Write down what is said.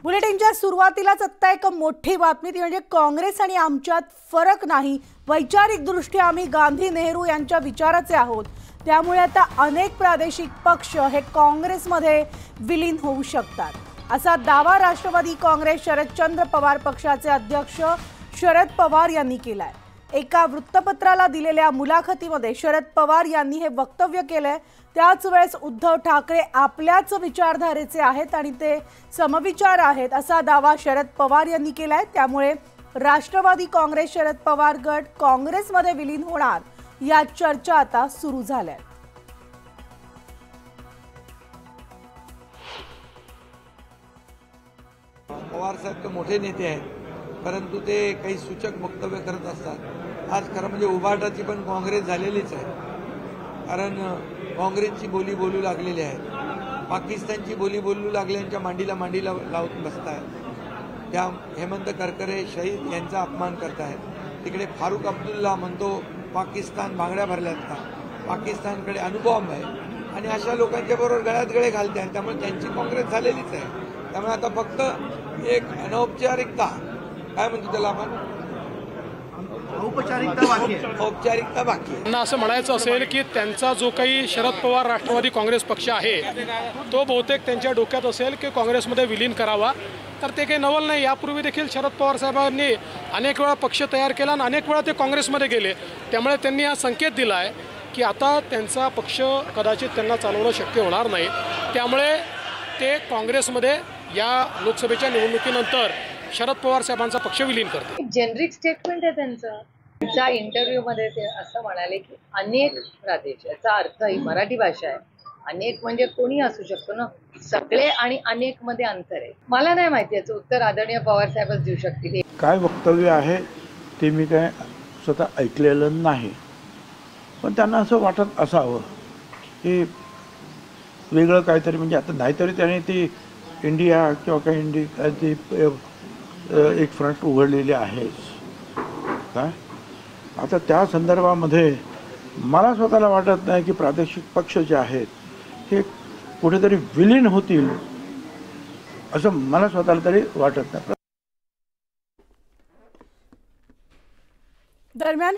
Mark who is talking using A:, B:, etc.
A: बुलेटिनच्या सुरुवातीलाच आत्ता एक मोठी बातमी ती म्हणजे काँग्रेस आणि आमच्यात फरक नाही, वैचारिकदृष्ट्या आम्ही गांधी नेहरू यांच्या विचाराचे आहोत, त्यामुळे आता अनेक प्रादेशिक पक्ष हे काँग्रेसमध्ये विलीन होऊ शकतात असा दावा राष्ट्रवादी काँग्रेस शरदचंद्र पवार पक्षाचे अध्यक्ष शरद पवार यांनी केलाय। एका वृत्तपत्राला दिलेल्या मुलाखतीमध्ये शरद पवार यांनी हे वक्तव्य केले। त्याच वेळेस उद्धव ठाकरे आपल्याच विचारधारेचे आहेत आणि ते समविचार आहेत असा दावा शरद पवार यांनी केलाय। त्यामुळे राष्ट्रवादी काँग्रेस शरद पवार गट काँग्रेसमध्ये विलीन होणार या चर्चा आता सुरू झाल्या।
B: पवार साहेब तर मोठे नेते आहेत, परंतु ते काही सूचक वक्तव्य करत असतात। आज खरं म्हणजे उभाटाची पण काँग्रेस झालेलीच आहे, कारण काँग्रेसची बोली बोलू लागलेली आहे, पाकिस्तानची बोली बोलू लागल्यांच्या मांडीला लावून बसतायत। त्या हेमंत करकरे शहीद यांचा अपमान करतायत। तिकडे फारुख अब्दुल्ला म्हणतो पाकिस्तान बांगड्या भरल्यात का, पाकिस्तानकडे अणुबॉम्ब आहे आणि अशा लोकांच्या बरोबर गळ्यात गळे घालतात। त्यामुळे त्यांची काँग्रेस झालेलीच आहे। त्यामुळे आता फक्त एक अनौपचारिकता, काय म्हणतो त्याला आपण, औपचारिकता बाकी आहे।
C: त्यांना असं म्हणायचं असेल की त्यांचा जो काही शरद पवार राष्ट्रवादी काँग्रेस पक्ष आहे तो बहुतेक त्यांच्या डोक्यात असेल की काँग्रेसमध्ये विलीन करावा, तर ते काही नवल नाही। यापूर्वी देखील शरद पवार साहेबांनी अनेक वेळा पक्ष तयार केला आणि अनेक वेळा ते काँग्रेसमध्ये गेले। त्यामुळे त्यांनी हा संकेत दिला आहे की आता त्यांचा पक्ष कदाचित त्यांना चालवणं शक्य होणार नाही, त्यामुळे ते काँग्रेसमध्ये या लोकसभेच्या निवडणुकीनंतर शरद पवार साहेबांचा पक्ष विलीन करते।
D: जेनरिक स्टेटमेंट आहे त्यांचं। त्या इंटरव्ह्यूमध्ये ते असं म्हणाले की अनेक प्रदेश, याचा अर्थ ही मराठी भाषा आहे, अनेक म्हणजे कोणी असू शकतो ना, सगळे आणि अनेक मध्ये अंतर आहे। मला नाही माहिती याचं उत्तर आदरणीय पवार साहेबच देऊ शकतील।
E: काय वक्तव्य आहे ते मी काय स्वतः ऐकलेलं नाही, पण त्यांना असं वाटत असावं की वेगळं काहीतरी, म्हणजे आता नाहीतरी त्याने ती इंडिया किंवा काही इंडिया ती एक फ्रंट उघडलेली आहे काय। आता त्या संदर्भामध्ये मला स्वतःला वाटत नाही की प्रादेशिक पक्ष जे आहेत हे कुठेतरी विलीन होतील असं मला स्वतःला तरी वाटत नाही।
A: दरम्यान